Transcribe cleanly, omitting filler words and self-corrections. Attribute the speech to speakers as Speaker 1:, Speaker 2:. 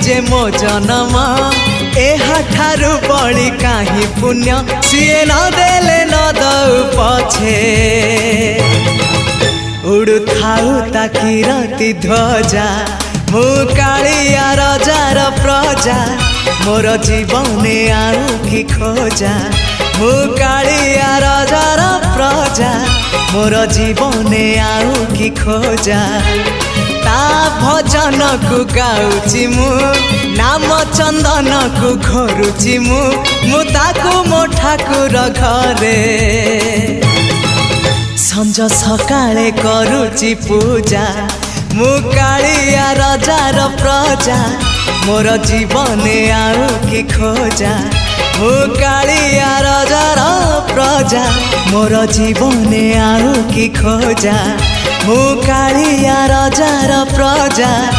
Speaker 1: जे मो जन्म एहाठारु बड़ी काहि पुण्य सीए न देले न दउ पछे उड़ु थाउ ताकि रति ध्वजा मु कालिया रजार प्रजा मोर जीवने आउ कि खोजा मु कालिया रजार प्रजा मोर जीवने आउ कि खोजा ता भजन को गाउची मु नाम चंदन को घरुची मु ताकू मो ठाकुर घरे संज सकाळे करुची पूजा मु कालिया रजार प्रजा मोर जीवने आउ कि खोजा मु कालिया रजार प्रजा मोर जीवने आउ कि खोजा मु कालिया रजार प्रजा।